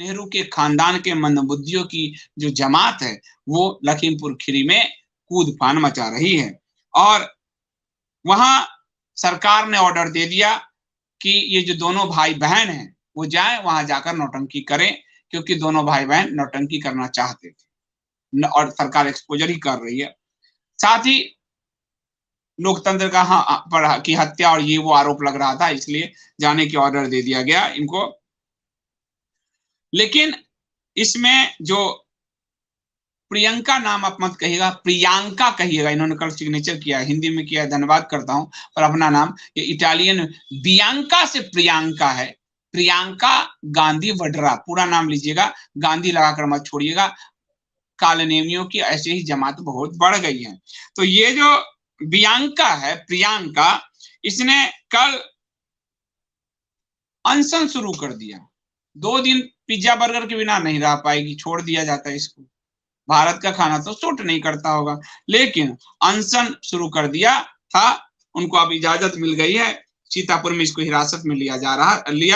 नेहरू के खानदान के मंदबुद्धियों की जो जमात है वो लखीमपुर खीरी में कूद फान मचा रही है। और वहां सरकार ने ऑर्डर दे दिया कि ये जो दोनों भाई बहन हैं वो जाएं वहां जाकर नौटंकी करें, क्योंकि दोनों भाई बहन नौटंकी करना चाहते थे और सरकार एक्सपोजर ही कर रही है। साथ ही लोकतंत्र का पर की हत्या और ये वो आरोप लग रहा था, इसलिए जाने की ऑर्डर दे दिया गया इनको। लेकिन इसमें जो प्रियंका नाम आप मत कहिएगा, प्रियंका कहिएगा, इन्होंने कल सिग्नेचर किया, हिंदी में किया, धन्यवाद करता हूं। और अपना नाम ये इटालियन बियांका से प्रियंका है, प्रियंका गांधी वड्रा, पूरा नाम लीजिएगा, गांधी लगाकर मत छोड़िएगा, कालनेमियों की ऐसे ही जमात बहुत बढ़ गई है। तो ये जो बियांका है, प्रियंका, इसने कल अनशन शुरू कर दिया। 2 दिन पिज्जा बर्गर के बिना नहीं रह पाएगी, छोड़ दिया जाता है इसको, भारत का खाना तो सूट नहीं करता होगा, लेकिन अनशन शुरू कर दिया था। उनको अब इजाजत मिल गई है, सीतापुर में इसको हिरासत में लिया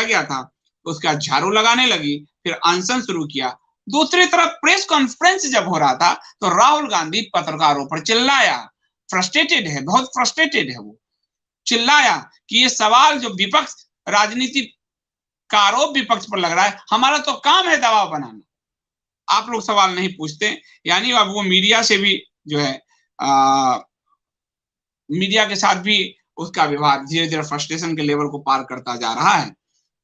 गया था, उसका झाड़ू लगाने लगी, फिर अनशन शुरू किया। दूसरी तरफ प्रेस कॉन्फ्रेंस जब हो रहा था तो राहुल गांधी पत्रकारों पर चिल्लाया, फ्रस्ट्रेटेड है, बहुत फ्रस्ट्रेटेड है, वो चिल्लाया कि ये सवाल जो विपक्ष राजनीति का आरोप विपक्ष पर लग रहा है, हमारा तो काम है दबाव बनाना, आप लोग सवाल नहीं पूछते। यानी अब वो मीडिया से भी जो है मीडिया के साथ भी उसका व्यवहार धीरे धीरे फ्रस्ट्रेशन के लेवल को पार करता जा रहा है।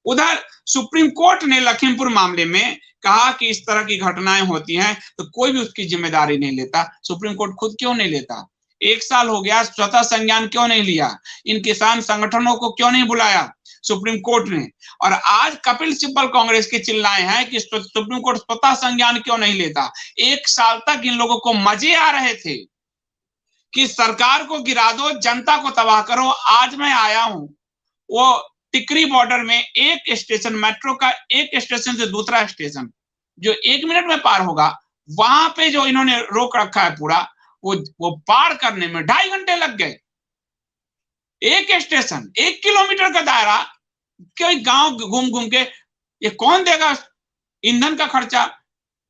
उधर सुप्रीम कोर्ट ने लखीमपुर मामले में कहा कि इस तरह की घटनाएं होती हैं तो कोई भी उसकी जिम्मेदारी नहीं लेता। सुप्रीम कोर्ट खुद क्यों नहीं लेता? 1 साल हो गया, स्वतः संज्ञान क्यों नहीं लिया? इन किसान संगठनों को क्यों नहीं बुलाया सुप्रीम कोर्ट ने? और आज कपिल सिब्बल कांग्रेस के चिल्लाए हैं कि सुप्रीम कोर्ट स्वतः संज्ञान क्यों नहीं लेता। 1 साल तक इन लोगों को मजे आ रहे थे कि सरकार को गिरा दो, जनता को तबाह करो। आज मैं आया हूं वो टिकरी बॉर्डर में एक स्टेशन, मेट्रो का एक स्टेशन से दूसरा स्टेशन जो 1 मिनट में पार होगा, वहां पे जो इन्होंने रोक रखा है पूरा, वो पार करने में 2.5 घंटे लग गए। एक स्टेशन, 1 किलोमीटर का दायरा, कोई गांव घूम घूम के ये कौन देगा ईंधन का खर्चा?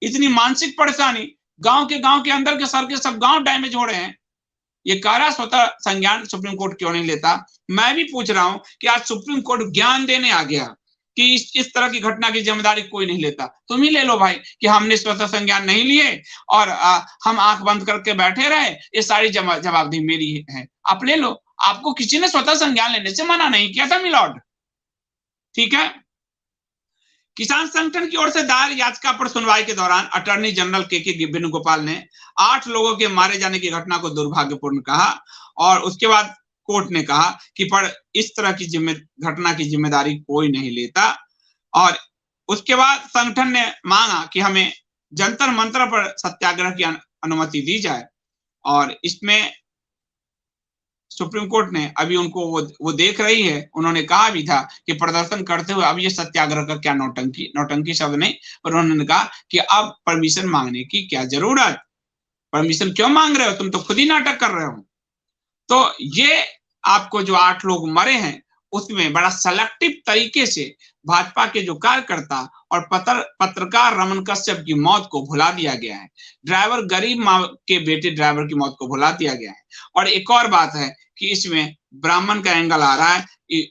इतनी मानसिक परेशानी, गांव के अंदर के सर के सब गांव डैमेज हो रहे हैं। ये कह रहा स्वतः संज्ञान सुप्रीम कोर्ट क्यों नहीं लेता? मैं भी पूछ रहा हूं कि आज सुप्रीम कोर्ट ज्ञान देने आ गया कि इस तरह की घटना की जिम्मेदारी कोई नहीं लेता। तुम ही ले लो भाई कि हमने स्वतः संज्ञान नहीं लिए और हम आंख बंद करके बैठे रहे, ये सारी जवाबदेही मेरी है, आप ले लो। आपको किसी ने स्वतः संज्ञान लेने से मना नहीं किया था मिलॉर्ड, ठीक है। किसान संगठन की ओर से दायर याचिका पर सुनवाई के दौरान अटॉर्नी जनरल के वेणुगोपाल ने 8 लोगों के मारे जाने की घटना को दुर्भाग्यपूर्ण कहा और उसके बाद कोर्ट ने कहा कि पर इस तरह की घटना की जिम्मेदारी कोई नहीं लेता। और उसके बाद संगठन ने मांगा कि हमें जंतर मंतर पर सत्याग्रह की अनुमति दी जाए और इसमें सुप्रीम कोर्ट ने अभी उनको वो देख रही है। उन्होंने कहा भी था कि प्रदर्शन करते हुए अब ये सत्याग्रह का क्या नौटंकी शब्द नहीं, पर उन्होंने कहा कि अब परमिशन मांगने की क्या जरूरत, परमिशन क्यों मांग रहे हो, तुम तो खुद ही नाटक कर रहे हो। तो ये आपको जो 8 लोग मरे हैं उसमें बड़ा सेलेक्टिव तरीके से भाजपा के जो कार्यकर्ता और पत्रकार रमन कश्यप की मौत को भुला दिया गया है, ड्राइवर गरीब माँ के बेटे ड्राइवर की मौत को भुला दिया गया है। और एक और बात है कि इसमें ब्राह्मण का एंगल आ रहा है,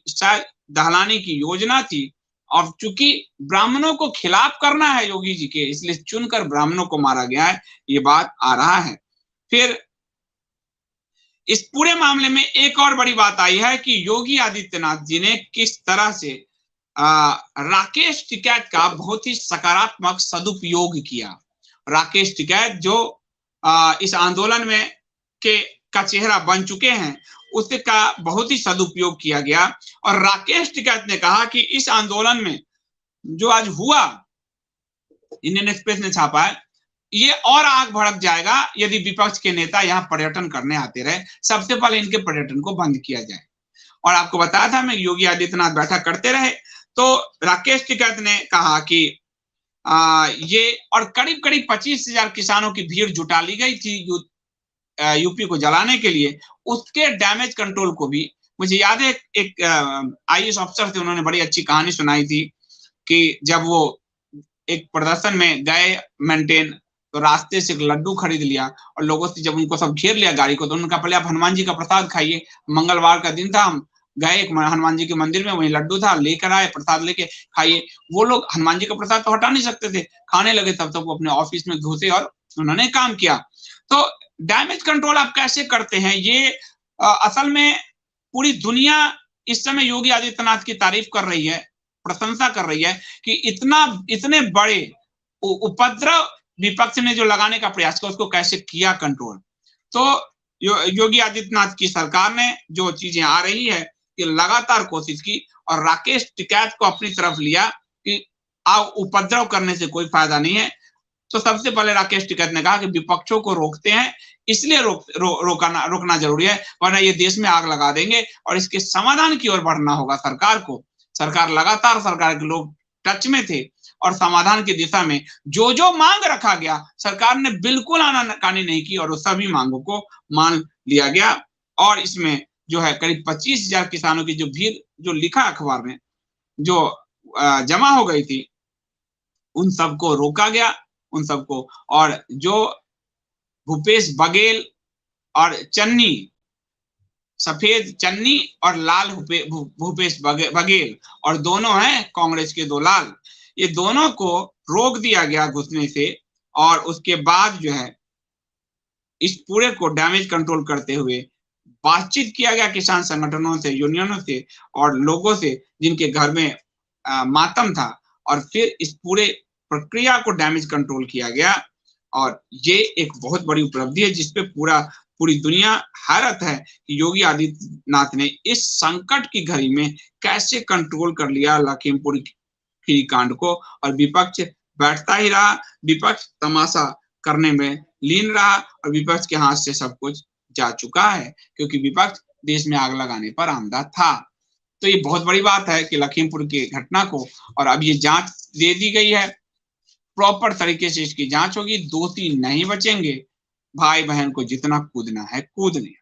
शायद दहलानी की योजना थी और चूंकि ब्राह्मणों को खिलाफ करना है योगी जी के, इसलिए चुनकर ब्राह्मणों को मारा गया है, ये बात आ रहा है। फिर इस पूरे मामले में एक और बड़ी बात आई है कि योगी आदित्यनाथ जी ने किस तरह से राकेश टिकैत का बहुत ही सकारात्मक सदुपयोग किया। राकेश टिकैत जो इस आंदोलन में का चेहरा बन चुके हैं, उसका बहुत ही सदुपयोग किया गया। और राकेश टिकैत ने कहा कि इस आंदोलन में जो आज हुआ, इंडियन एक्सप्रेस ने छापा है, ये और आग भड़क जाएगा यदि विपक्ष के नेता यहाँ पर्यटन करने आते रहे। सबसे पहले इनके पर्यटन को बंद किया जाए। और आपको बताया था मैं, योगी आदित्यनाथ बैठक करते रहे तो राकेश टिकैत ने कहा कि ये और करीब 25,000 किसानों की भीड़ जुटा ली गई थी यूपी को जलाने के लिए। उसके डैमेज कंट्रोल को भी, मुझे याद है एक IAS अफसर थे, उन्होंने बड़ी अच्छी कहानी सुनाई थी कि जब वो एक प्रदर्शन में गए मेंटेन, तो रास्ते से एक लड्डू खरीद लिया और लोगों से जब उनको सब घेर लिया गाड़ी को, तो उन्होंने कहा पहले आप हनुमान जी का प्रसाद खाइए। मंगलवार का दिन था, हम गए एक हनुमान जी के मंदिर में, वहीं लड्डू था, लेकर आए, प्रसाद लेके खाइए। वो लोग हनुमान जी का प्रसाद तो हटा नहीं सकते थे, खाने लगे, तब तक वो अपने ऑफिस में घुसे और उन्होंने काम किया। तो डैमेज कंट्रोल आप कैसे करते हैं, ये असल में पूरी दुनिया इस समय योगी आदित्यनाथ की तारीफ कर रही है, प्रशंसा कर रही है कि इतने बड़े उपद्रव विपक्ष ने जो लगाने का प्रयास किया, उसको कैसे किया कंट्रोल। तो योगी आदित्यनाथ की सरकार ने जो चीजें आ रही है, कि लगातार कोशिश की और राकेश टिकैत को अपनी तरफ लिया कि उपद्रव करने से कोई फायदा नहीं है। तो सबसे पहले राकेश टिकैत ने कहा कि विपक्षों को रोकते हैं, इसलिए रोकना जरूरी है, वरना ये देश में आग लगा देंगे और इसके समाधान की ओर बढ़ना होगा सरकार को। सरकार के लोग टच में थे और समाधान की दिशा में जो मांग रखा गया, सरकार ने बिल्कुल आनाकानी नहीं की और सभी मांगों को मान लिया गया। और इसमें जो है करीब 25,000 किसानों की जो भीड़ जो लिखा अखबार में जो जमा हो गई थी, उन सबको रोका गया, उन सबको। और जो भूपेश बघेल और चन्नी, सफेद चन्नी और लाल भूपेश बघेल, और दोनों हैं कांग्रेस के दो लाल, ये दोनों को रोक दिया गया घुसने से। और उसके बाद जो है इस पूरे को डैमेज कंट्रोल करते हुए बातचीत किया गया किसान संगठनों से, यूनियनों से और लोगों से जिनके घर में मातम था, और फिर इस पूरे प्रक्रिया को डैमेज कंट्रोल किया गया। और ये एक बहुत बड़ी उपलब्धि है जिसपे पूरी दुनिया हैरत है कि योगी आदित्यनाथ ने इस संकट की घड़ी में कैसे कंट्रोल कर लिया लखीमपुर खीरी कांड को। और विपक्ष बैठता ही रहा, विपक्ष तमाशा करने में लीन रहा और विपक्ष के हाथ से सब कुछ जा चुका है, क्योंकि विपक्ष देश में आग लगाने पर आमदा था। तो ये बहुत बड़ी बात है कि लखीमपुर की घटना को, और अब ये जांच दे दी गई है, प्रॉपर तरीके से इसकी जांच होगी, दोषी नहीं बचेंगे। भाई बहन को जितना कूदना है कूदने।